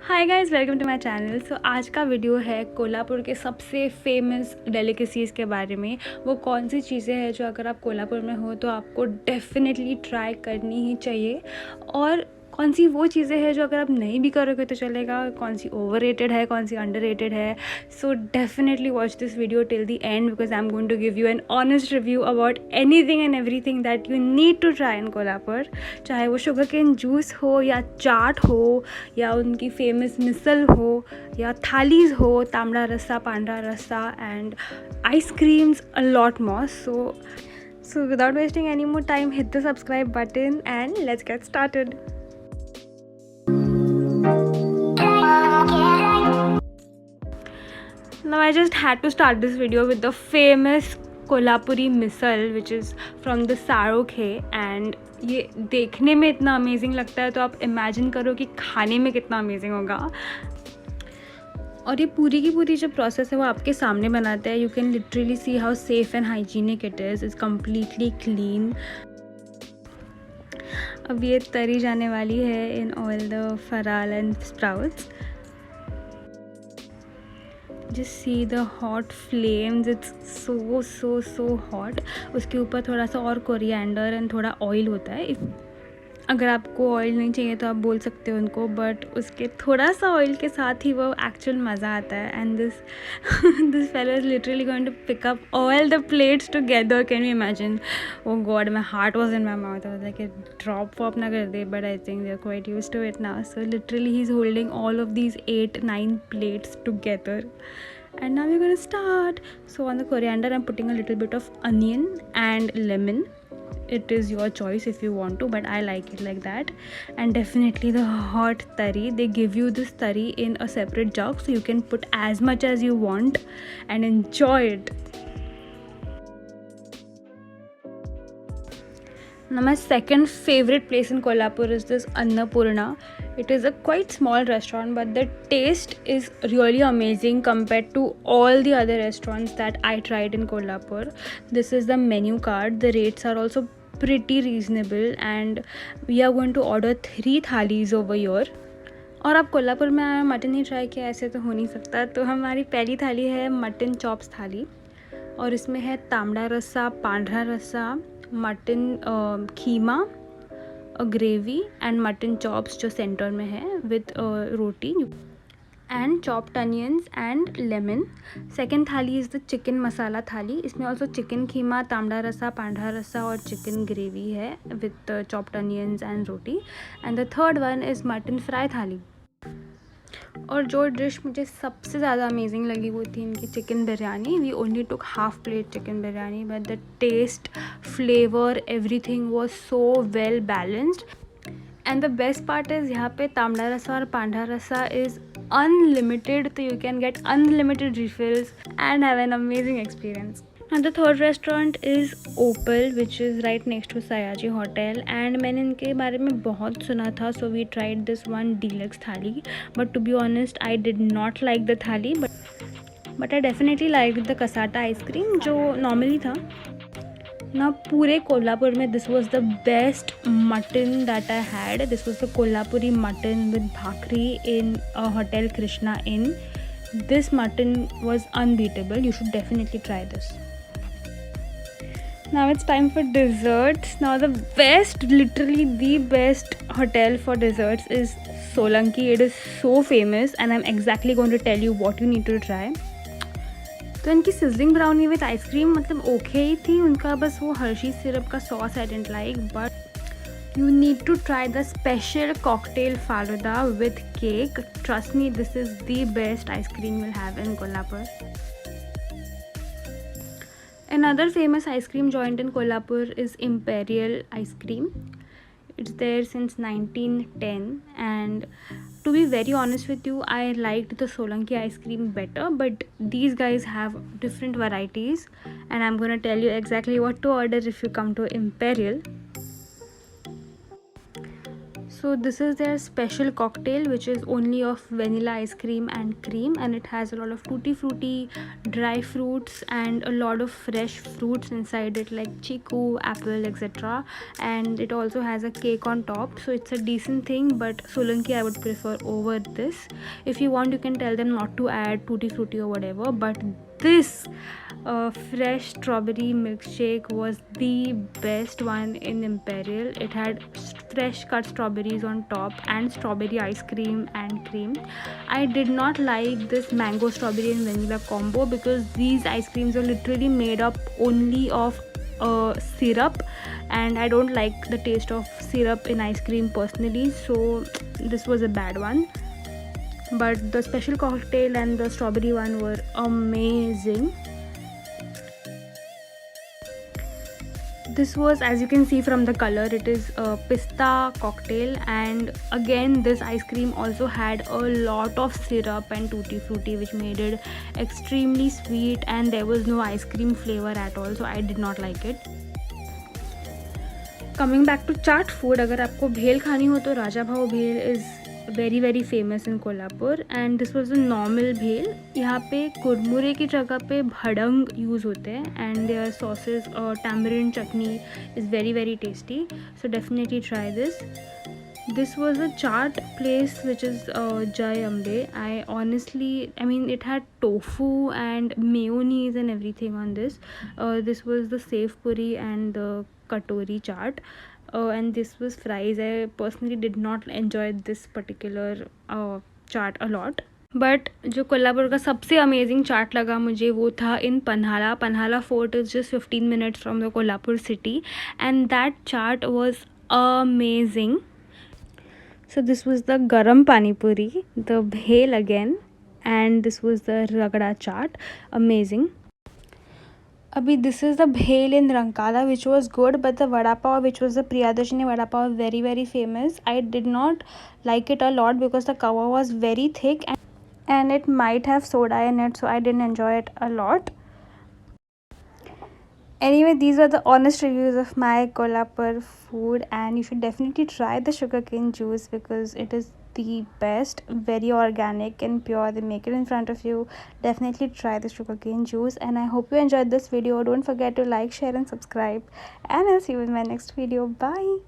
Hi guys, welcome to my channel. So आज का video है कोल्हापुर के सबसे फेमस डेलिकेसीज़ के बारे में। वो कौन सी चीज़ें हैं जो अगर आप कोल्हापुर में हो तो आपको डेफिनेटली ट्राई करनी ही चाहिए, और कौन सी वो चीज़ें हैं जो अगर आप नहीं भी करोगे तो चलेगा, कौन सी ओवररेटेड है, कौन सी अंडररेटेड है। So definitely watch this video till the end because I am going to give you an honest review about anything and everything that you need to try in Kolhapur. चाहे वो शुगर केन जूस हो या चाट हो या उनकी famous मिसल हो या थालीज हो, तांबड़ा रस्सा, पांडा रस्सा and ice creams, a lot more. So without wasting any more time, hit the subscribe button and let's get started. Now I just had to start this video with the famous Kolhapuri misal which is from the सारोखे, and ये देखने में इतना amazing लगता है तो आप imagine करो कि खाने में कितना अमेजिंग होगा। और ये पूरी की पूरी जो प्रोसेस है वो आपके सामने बनाते हैं। You can literally see how safe and hygienic it is completely clean. अब ये तरी जाने वाली है in all the faral and sprouts. Just see the hot flames, it's so hot. उसके ऊपर थोड़ा सा और कोरिएंडर एंड थोड़ा ऑयल होता है। अगर आपको ऑयल नहीं चाहिए तो आप बोल सकते हो उनको, बट उसके थोड़ा सा ऑयल के साथ ही वो एक्चुअल मज़ा आता है। And this fellow is literally going to pick up all the plates together. Can you imagine? Oh god, my heart was in my mouth. I was like drop वॉप ना कर दे, but I think they are quite used to it now. So literally he is holding all of these 8-9 plates together. And now we're going to start. So on the coriander I'm putting a little bit of onion and lemon. It is your choice if you want to, but I like it like that. And definitely the hot tari. They give you this tari in a separate jug so you can put as much as you want and enjoy it. Now my second favorite place in Kolhapur is this Annapurna. It is a quite small restaurant, but the taste is really amazing compared to all the other restaurants that I tried in Kolhapur. This is the menu card. The rates are also pretty reasonable and we are going to order 3 thalis over here. और आप कोल्हापुर में आए mutton नहीं try किया, ऐसे तो हो नहीं सकता। तो हमारी पहली थाली है मटन चॉप्स थाली, और इसमें है तांबड़ा रस्सा, पांढरा रस्सा, मटन खीमा, ग्रेवी एंड मटन चॉप्स जो सेंटर में है with roti and chopped onions and lemon. Second थाली इज़ द चिकन मसाला थाली। इसमें ऑल्सो चिकन खीमा, तांबड़ा रस्सा, पांढरा रस्सा और चिकन ग्रेवी है with chopped onions and roti. And the third one is mutton fry थाली। और जो डिश मुझे सबसे ज़्यादा अमेजिंग लगी वो थी इनकी chicken biryani. We only took half plate chicken biryani, but the taste, flavour, everything was so well balanced. And the best part is यहाँ पे तांबड़ा रसा और पांढरा रसा इज़ अनलिमिटेड, तो you can get unlimited refills and have an amazing experience. And the third restaurant is Opal, which is right next to Sayaji Hotel, and मैंने इनके बारे में बहुत सुना था, so we tried this one deluxe थाली. But to be honest, I did not like the थाली, but I definitely liked the kasata ice cream जो normally था ना। पूरे कोल्हापुर में this was the best mutton that I had. This was the Kolhapuri mutton with bhakri in a Hotel Krishna Inn. This mutton was unbeatable. You should definitely try this. Now it's time for desserts. Now the best, literally the best hotel for desserts is Solanki. It is so famous and I'm exactly going to tell you what you need to try. तो इनकी sizzling brownie with ice cream मतलब okay ही थी, उनका बस वो Hershey syrup का sauce I didn't like, but you need to try the special cocktail faluda with cake. Trust me, this is the best ice cream you'll have in Kolhapur. Another famous ice cream joint in Kolhapur is Imperial Ice Cream. It's there since 1910, and to be very honest with you, I liked the Solanki ice cream better, but these guys have different varieties and I'm going to tell you exactly what to order if you come to Imperial. So this is their special cocktail, which is only of vanilla ice cream and cream, and it has a lot of tutti frutti, dry fruits, and a lot of fresh fruits inside it, like chiku, apple, etc. And it also has a cake on top, so it's a decent thing, but Solanki I would prefer over this. If you want, you can tell them not to add tutti frutti or whatever, but this fresh strawberry milkshake was the best one in Imperial. It had fresh cut strawberries on top and strawberry ice cream and cream. I did not like this mango strawberry and vanilla combo because these ice creams are literally made up only of syrup, and I don't like the taste of syrup in ice cream personally, so this was a bad one. But the special cocktail and the strawberry one were amazing. This was, as you can see from the color, it is a pista cocktail, and again this ice cream also had a lot of syrup and tutti frutti, which made it extremely sweet, and there was no ice cream flavor at all, so I did not like it. Coming back to chaat food, अगर आपको भेल खानी हो तो राजा भाव भेल is very famous in Kolhapur, and this was a normal भेल. यहाँ पे कुरमुरे की जगह पे भड़ंग यूज़ होते हैं, and their sauces tamarind chutney is very tasty, so definitely try this. This was a chaat place which is Jai Ambe. I mean it had tofu and mayonnaise and everything on this. This was the Sev Puri and the Katori chaat. And this was fries. I personally did not enjoy this particular chaat a lot. But जो कोल्हापुर का सबसे amazing चाट लगा मुझे वो था in Panhala fort is just 15 minutes from the Kolhapur city, and that chaat was amazing. So this was the garam pani puri, the bhel again, and this was the ragda chaat. Amazing. Abhi this is the bhel in Rankala, which was good, but the vada pav, which was the Priyadarshini vada pav, very famous. I did not like it a lot because the cover was very thick and it might have soda in it, so I didn't enjoy it a lot. Anyway, these were the honest reviews of my Kolhapur food, and you should definitely try the sugarcane juice because it is the best, very organic and pure. They make it in front of you. Definitely try the sugarcane juice, and I hope you enjoyed this video. Don't forget to like, share and subscribe, and I'll see you in my next video. Bye.